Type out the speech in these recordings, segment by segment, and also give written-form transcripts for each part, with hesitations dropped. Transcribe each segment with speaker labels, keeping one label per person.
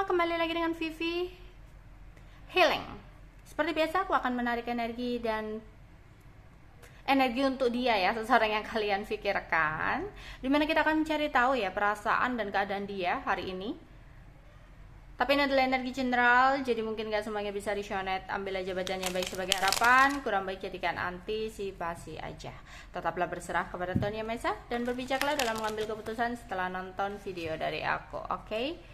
Speaker 1: semua, kembali lagi dengan Vivi Healing. Seperti biasa aku akan menarik energi dan energi untuk dia ya, seseorang yang kalian pikirkan, dimana kita akan mencari tahu ya perasaan dan keadaan dia hari ini. Tapi ini adalah energi general, jadi mungkin gak semuanya bisa resonate. Ambil aja bacanya baik sebagai harapan, kurang baik jadikan antisipasi aja. Tetaplah berserah kepada Tuhan Yang Maha Esa dan berbijaklah dalam mengambil keputusan setelah nonton video dari aku, oke?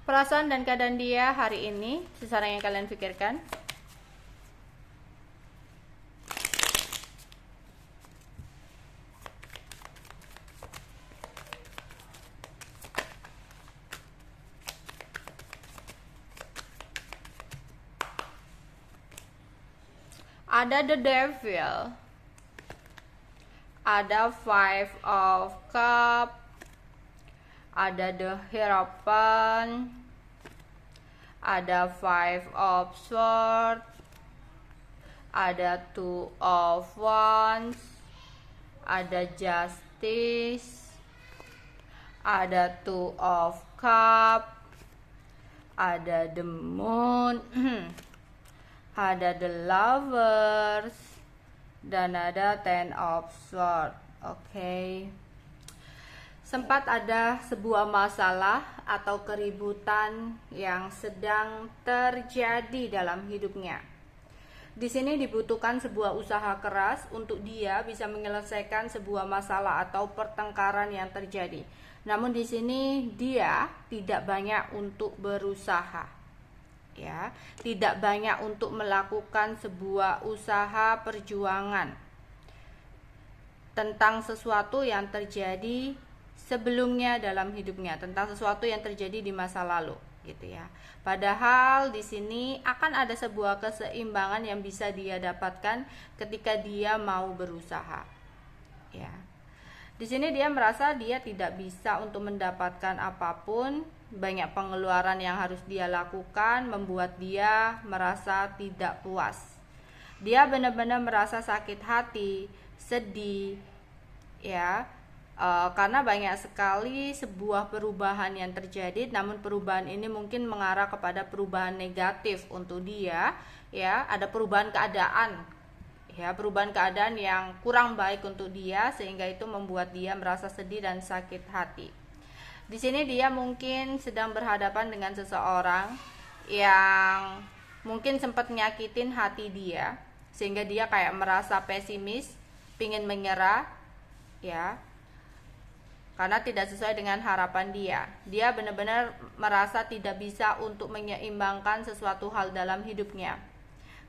Speaker 1: Perasaan dan keadaan dia hari ini, seseorang yang kalian pikirkan. Ada the devil, ada five of cup, ada the hierophant, ada five of sword, ada two of wands, ada justice, ada two of cup, ada the moon, ada the lovers, dan ada ten of sword. Oke. Sempat ada sebuah masalah atau keributan yang sedang terjadi dalam hidupnya. Di sini dibutuhkan sebuah usaha keras untuk dia bisa menyelesaikan sebuah masalah atau pertengkaran yang terjadi. Namun di sini dia tidak banyak untuk berusaha. Ya, tidak banyak untuk melakukan sebuah usaha perjuangan tentang sesuatu yang terjadi sebelumnya dalam hidupnya, tentang sesuatu yang terjadi di masa lalu, gitu ya. Padahal di sini akan ada sebuah keseimbangan yang bisa dia dapatkan ketika dia mau berusaha. Ya. Di sini dia merasa dia tidak bisa untuk mendapatkan apapun. Banyak pengeluaran yang harus dia lakukan membuat dia merasa tidak puas. Dia benar-benar merasa sakit hati, sedih, ya, karena banyak sekali sebuah perubahan yang terjadi. Namun perubahan ini mungkin mengarah kepada perubahan negatif untuk dia, ya. Ada perubahan keadaan, ya, perubahan keadaan yang kurang baik untuk dia, sehingga itu membuat dia merasa sedih dan sakit hati. Di sini dia mungkin sedang berhadapan dengan seseorang yang mungkin sempat nyakitin hati dia, sehingga dia kayak merasa pesimis, pingin menyerah, ya, karena tidak sesuai dengan harapan dia. Dia benar-benar merasa tidak bisa untuk menyeimbangkan sesuatu hal dalam hidupnya,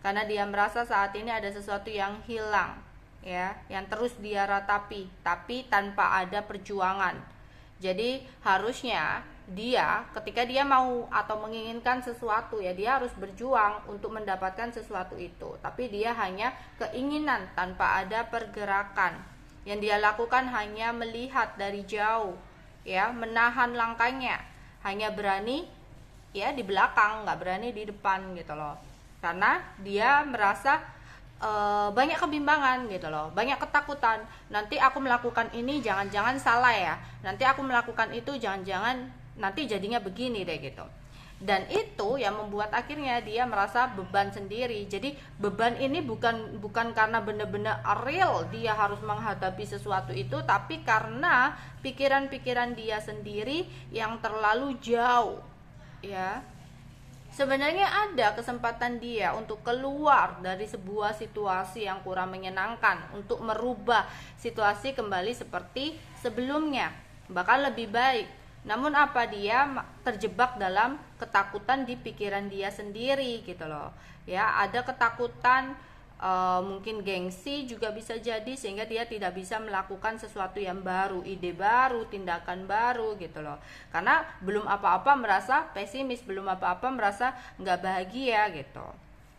Speaker 1: karena dia merasa saat ini ada sesuatu yang hilang, ya, yang terus dia ratapi, tapi tanpa ada perjuangan. Jadi harusnya dia ketika dia mau atau menginginkan sesuatu, ya, dia harus berjuang untuk mendapatkan sesuatu itu. Tapi dia hanya keinginan tanpa ada pergerakan. Yang dia lakukan hanya melihat dari jauh, ya, menahan langkahnya, hanya berani, ya, di belakang, nggak berani di depan, gitu loh. Karena dia merasa banyak kebimbangan, gitu loh, banyak ketakutan. Nanti aku melakukan ini jangan-jangan salah ya, nanti aku melakukan itu jangan-jangan nanti jadinya begini deh, gitu. Dan itu yang membuat akhirnya dia merasa beban sendiri. Jadi beban ini bukan karena benar-benar real dia harus menghadapi sesuatu itu, tapi karena pikiran-pikiran dia sendiri yang terlalu jauh, ya. Sebenarnya ada kesempatan dia untuk keluar dari sebuah situasi yang kurang menyenangkan, untuk merubah situasi kembali seperti sebelumnya, bahkan lebih baik. Namun apa, dia terjebak dalam ketakutan di pikiran dia sendiri, gitu loh. Ya, ada ketakutan, mungkin gengsi juga bisa jadi, sehingga dia tidak bisa melakukan sesuatu yang baru, ide baru, tindakan baru, gitu loh. Karena belum apa-apa merasa pesimis, belum apa-apa merasa nggak bahagia, gitu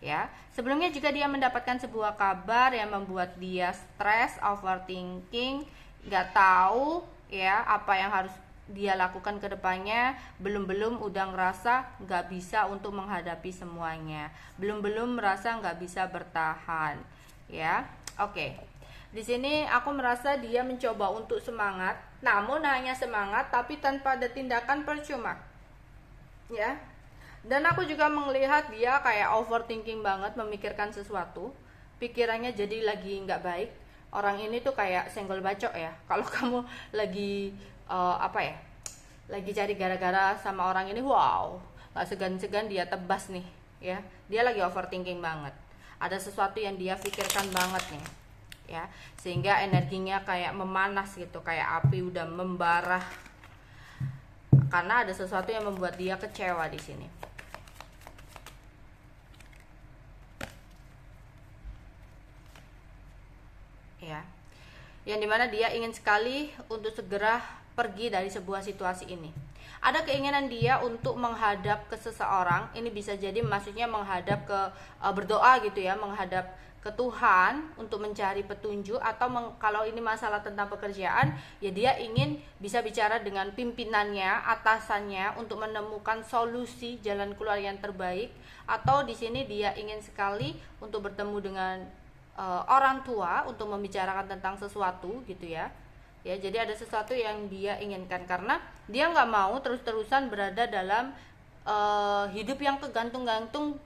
Speaker 1: ya. Sebelumnya juga dia mendapatkan sebuah kabar yang membuat dia stres, overthinking, nggak tahu, ya, apa yang harus dia lakukan ke depannya. Belum udah ngerasa nggak bisa untuk menghadapi semuanya, belum merasa nggak bisa bertahan, ya. Oke. Di sini aku merasa dia mencoba untuk semangat, namun hanya semangat tapi tanpa ada tindakan percuma. ya. Dan aku juga melihat dia kayak overthinking banget, memikirkan sesuatu, pikirannya jadi lagi nggak baik. Orang ini tuh kayak senggol bacok ya. Kalau kamu lagi apa ya, lagi cari gara-gara sama orang ini, wow, nggak segan-segan dia tebas nih, ya. Dia lagi overthinking banget. Ada sesuatu yang dia pikirkan banget nih, ya, sehingga energinya kayak memanas gitu, kayak api udah membara, karena ada sesuatu yang membuat dia kecewa di sini. Ya, yang dimana dia ingin sekali untuk segera pergi dari sebuah situasi ini. Ada keinginan dia untuk menghadap ke seseorang. Ini bisa jadi maksudnya menghadap ke berdoa gitu ya, menghadap ke Tuhan untuk mencari petunjuk, atau kalau ini masalah tentang pekerjaan, ya dia ingin bisa bicara dengan pimpinannya, atasannya, untuk menemukan solusi jalan keluar yang terbaik. Atau di sini dia ingin sekali untuk bertemu dengan orang tua untuk membicarakan tentang sesuatu gitu ya. Ya, jadi ada sesuatu yang dia inginkan, karena dia nggak mau terus-terusan berada dalam hidup yang kegantung-gantung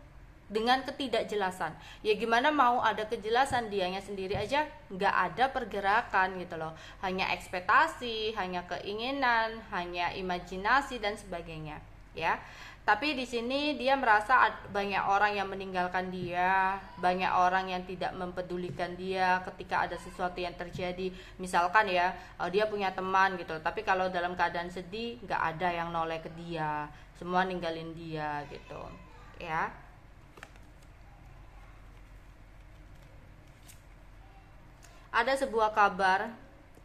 Speaker 1: dengan ketidakjelasan. Ya gimana mau ada kejelasan, dianya sendiri aja nggak ada pergerakan gitu loh. Hanya ekspektasi, hanya keinginan, hanya imajinasi dan sebagainya, ya. Tapi di sini dia merasa banyak orang yang meninggalkan dia, banyak orang yang tidak mempedulikan dia ketika ada sesuatu yang terjadi. Misalkan ya, dia punya teman gitu, tapi kalau dalam keadaan sedih nggak ada yang noleh ke dia, semua ninggalin dia gitu, ya. Ada sebuah kabar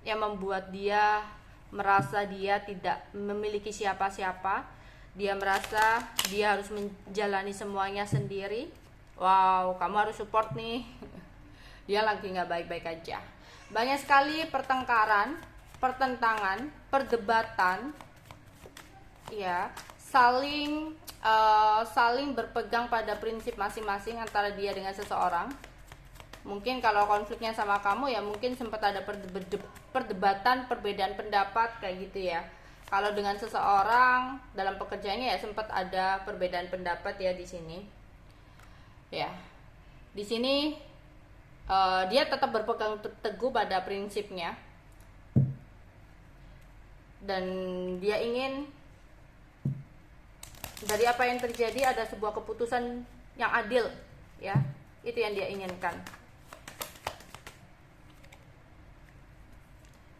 Speaker 1: yang membuat dia merasa dia tidak memiliki siapa-siapa. Dia merasa dia harus menjalani semuanya sendiri. Wow, kamu harus support nih. Dia lagi nggak baik-baik aja. Banyak sekali pertengkaran, pertentangan, perdebatan, ya, saling berpegang pada prinsip masing-masing antara dia dengan seseorang. Mungkin kalau konfliknya sama kamu ya mungkin sempat ada perdebatan, perbedaan pendapat kayak gitu ya. Kalau dengan seseorang dalam pekerjaannya ya sempat ada perbedaan pendapat ya di sini. Ya. Di sini dia tetap berpegang teguh pada prinsipnya. Dan dia ingin dari apa yang terjadi ada sebuah keputusan yang adil, ya. Itu yang dia inginkan.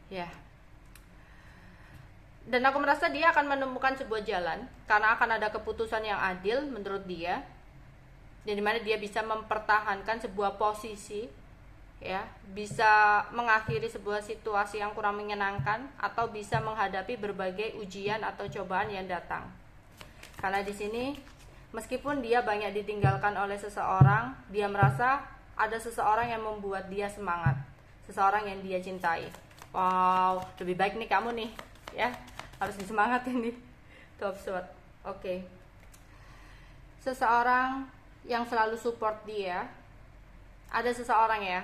Speaker 1: Ya. Dan aku merasa dia akan menemukan sebuah jalan, karena akan ada keputusan yang adil menurut dia, di mana dia bisa mempertahankan sebuah posisi, ya, bisa mengakhiri sebuah situasi yang kurang menyenangkan, atau bisa menghadapi berbagai ujian atau cobaan yang datang. Karena di sini meskipun dia banyak ditinggalkan oleh seseorang, dia merasa ada seseorang yang membuat dia semangat, seseorang yang dia cintai. Wow, lebih baik nih kamu nih, ya, harus disemangatin nih. Top shot. Oke. Seseorang yang selalu support dia. Ada seseorang ya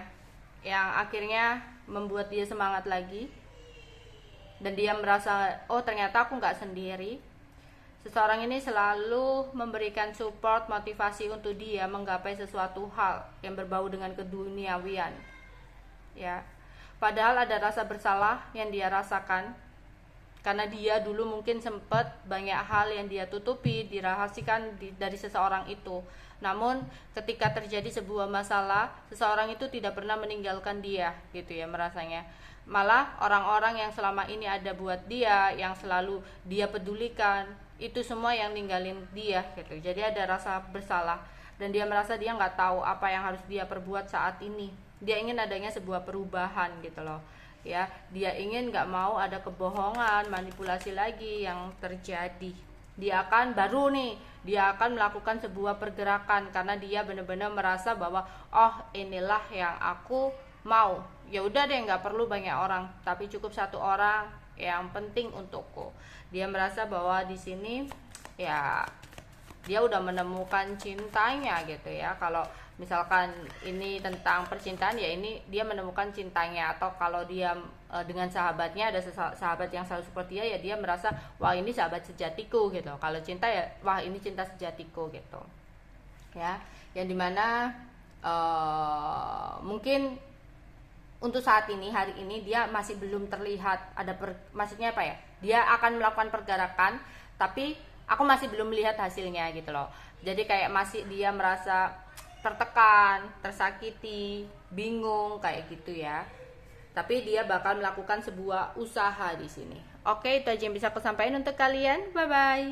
Speaker 1: yang akhirnya membuat dia semangat lagi, dan dia merasa, oh ternyata aku nggak sendiri. Seseorang ini selalu memberikan support, motivasi untuk dia menggapai sesuatu hal yang berbau dengan keduniawian, ya. Padahal ada rasa bersalah yang dia rasakan, karena dia dulu mungkin sempat banyak hal yang dia tutupi, dirahasiakan dari seseorang itu. Namun ketika terjadi sebuah masalah, seseorang itu tidak pernah meninggalkan dia gitu ya merasanya. Malah orang-orang yang selama ini ada buat dia, yang selalu dia pedulikan, itu semua yang ninggalin dia gitu. Jadi ada rasa bersalah, dan dia merasa dia nggak tahu apa yang harus dia perbuat saat ini. Dia ingin adanya sebuah perubahan gitu loh, ya. Dia ingin nggak mau ada kebohongan, manipulasi lagi yang terjadi. Dia akan melakukan sebuah pergerakan, karena dia benar-benar merasa bahwa oh inilah yang aku mau. Ya udah deh, nggak perlu banyak orang, tapi cukup satu orang yang penting untukku. Dia merasa bahwa di sini ya dia udah menemukan cintanya gitu ya. Kalau misalkan ini tentang percintaan, ya ini dia menemukan cintanya. Atau kalau dia dengan sahabatnya, ada sahabat yang selalu support dia, ya dia merasa wah ini sahabat sejatiku gitu. Kalau cinta ya wah ini cinta sejatiku gitu ya, yang dimana mungkin untuk saat ini, hari ini dia masih belum terlihat ada maksudnya apa ya, dia akan melakukan pergerakan tapi aku masih belum melihat hasilnya gitu loh. Jadi kayak masih dia merasa tertekan, tersakiti, bingung kayak gitu ya. Tapi dia bakal melakukan sebuah usaha di sini. Oke, itu aja yang bisa aku sampaikan untuk kalian. Bye bye.